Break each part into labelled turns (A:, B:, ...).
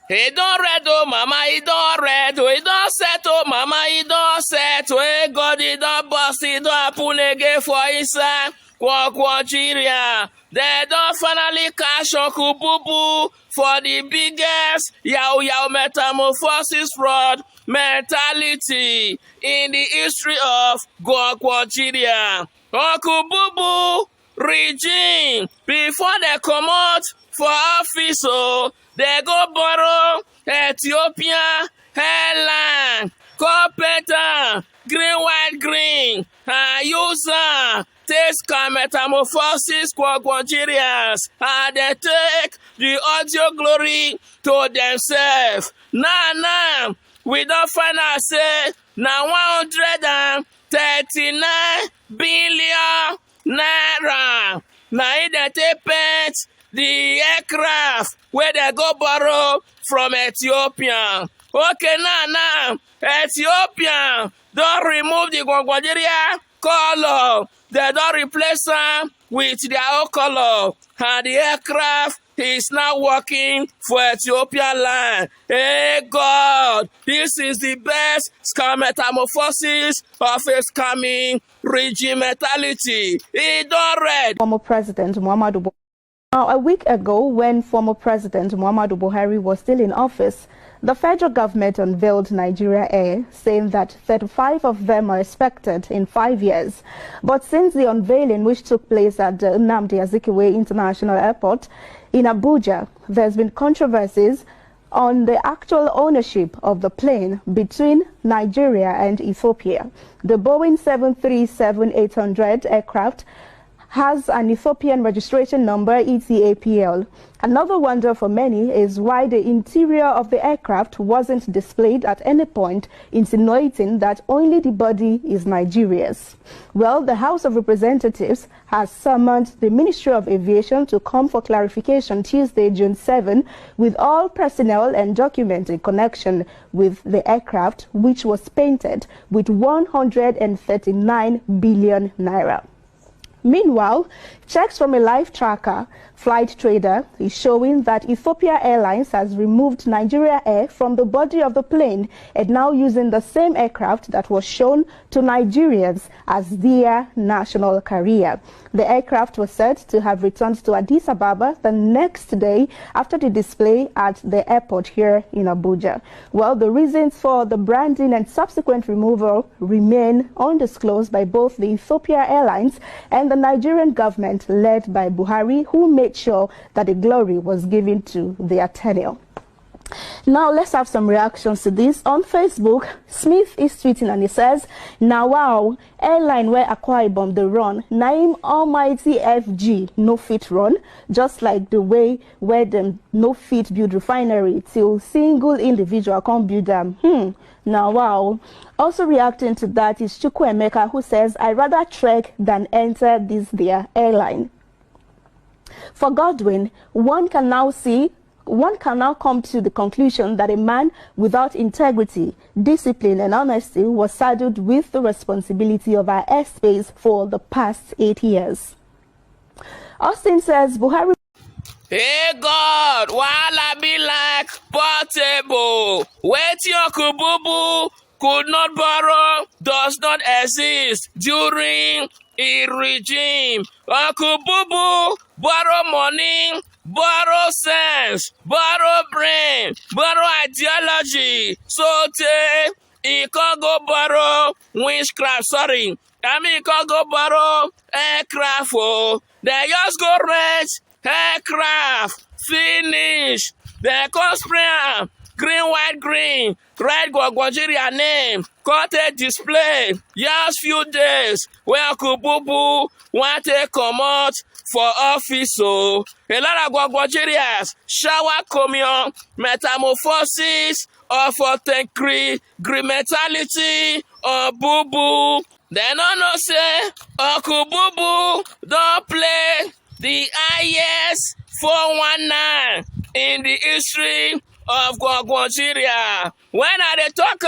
A: He don't red, oh mama, he don't red, oh he don't set, oh mama, he don't set, oh hey God, he don't bust, he don't happen again for inside. Nigeria. They don't finally cash Okububu for the biggest Yao metamorphosis fraud mentality in the history of Nigeria. Okububu regime, before they come out for office, oh, they go borrow Ethiopia airline, carpenter, green, white, green, user, take metamorphosis for Nigerians, and they take the audio glory to themselves. Now, we don't find ourselves now 139 billion naira. Now, they take the aircraft where they go borrow from Ethiopia. Okay, now, Ethiopia don't remove the Nigeria color. They don't replace them with their own color. And the aircraft is now working for Ethiopian land. Hey God, this is the best scam metamorphosis of a scamming regime mentality. It don't read.
B: Former President Muhammadu Buhari. Now, a week ago, when former President Muhammadu Buhari was still in office, the federal government unveiled Nigeria Air, saying that 35 of them are expected in 5 years. But since the unveiling, which took place at the Nnamdi Azikiwe International Airport in Abuja, there's been controversies on the actual ownership of the plane between Nigeria and Ethiopia. The Boeing 737-800 aircraft has an Ethiopian registration number, ETAPL. Another wonder for many is why the interior of the aircraft wasn't displayed at any point, insinuating that only the body is Nigeria's. Well, the House of Representatives has summoned the Ministry of Aviation to come for clarification Tuesday, June 7, with all personnel and documents in connection with the aircraft, which was painted with 139 billion naira. Meanwhile, checks from a live tracker flight trader is showing that Ethiopia Airlines has removed Nigeria Air from the body of the plane and now using the same aircraft that was shown to Nigerians as their national carrier. The aircraft was said to have returned to Addis Ababa the next day after the display at the airport here in Abuja. Well, the reasons for the branding and subsequent removal remain undisclosed by both the Ethiopia Airlines and the Nigerian government led by Buhari, who made sure that the glory was given to their tenure. Now let's have some reactions to this. On Facebook, Smith is tweeting and he says, "Now wow, airline where Akwa Ibom they run, name almighty FG no fit run, just like the way where them no fit build refinery till single individual can't build them. Now wow." Also reacting to that is Chukwuemeka, who says, "I rather trek than enter this their airline." For Godwin, one can now come to the conclusion that a man without integrity, discipline and honesty was saddled with the responsibility of our airspace for the past 8 years. Austin says, Buhari...
A: Hey God, while I be like Portable, wait your Kububu could not borrow, does not exist during a regime. Kububu borrow money, borrow sense, borrow brain, borrow ideology. So he can't go borrow witchcraft, sorry. I mean, he can't go borrow aircraft. Oh. They just go rent aircraft, finish. They come spray green, white, green, red Nigeria name, cut a display. Just few days where Kububu want to come out for office. So a lot of Nigerians shower commune, metamorphosis of authentic green mentality or boo-boo. They don't know say Kububu don't play the highest 419 in the history of Nigeria. When I talk,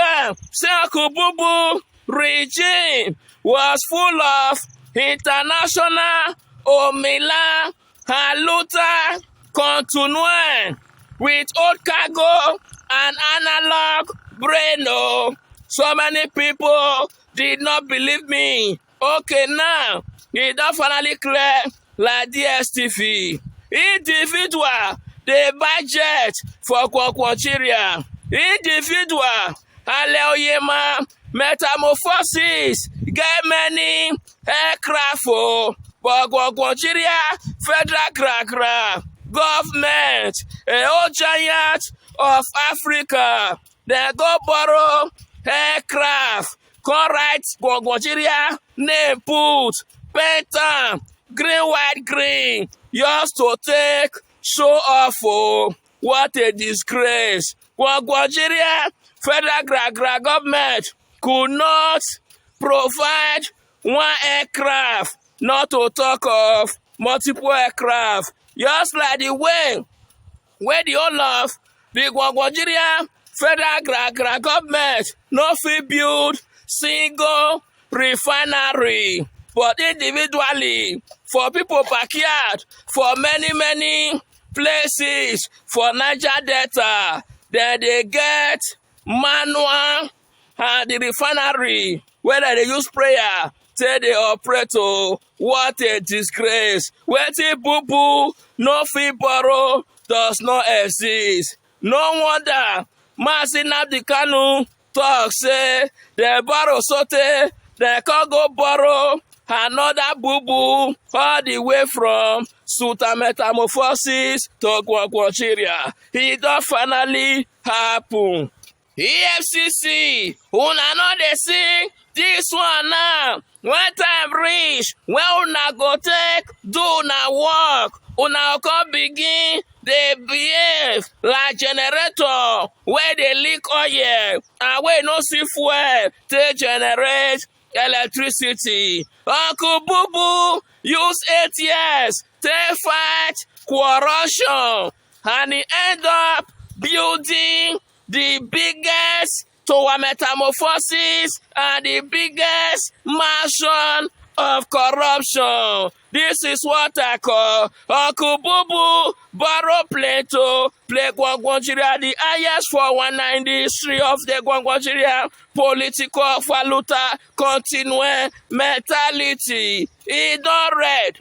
A: say Kububu regime was full of international omila haluta continue. with old cargo and analog brain. Oh, so many people did not believe me. Okay, now e don finally clear like DSTV. Individual dey buy jet for Nigeria. Individual Aleoyema metamorphosis get many aircraft for Nigeria federal government, a whole giant of Africa. They go borrow aircraft, come write Nigeria name, put paint am green, white, green, just to take show off. Oh, what a disgrace! Nigeria federal government could not provide one aircraft, not to talk of multiple aircraft. Just like the way the whole of the Nigeria federal government no fit build single refinery, but individually for people backyard, for many places for Niger Delta, then they get manual and the refinery where they use sprayer till they operate. Oh, what a disgrace! Wetin boo no fit borrow does not exist. No wonder Mazi Nnamdi Kanu talk say they borrow sote, they can't go borrow another boo all the way from Sultan Metamorphosis to Nigeria. It don finally happen. EFCC, una no dey see this one now. When time reach, when una go take do una work, una come begin dey behave like generator wey dey leak oil and wey no see fuel take generate electricity. Uncle Bubu use 8 years take fight corruption and he end up building the biggest tower metamorphosis and the biggest mansion of corruption. This is what I call Uncle Bubu borrow plane to play Nigeria, the highest 419 in the history of the Nigeria political valuta continue mentality. It don't red.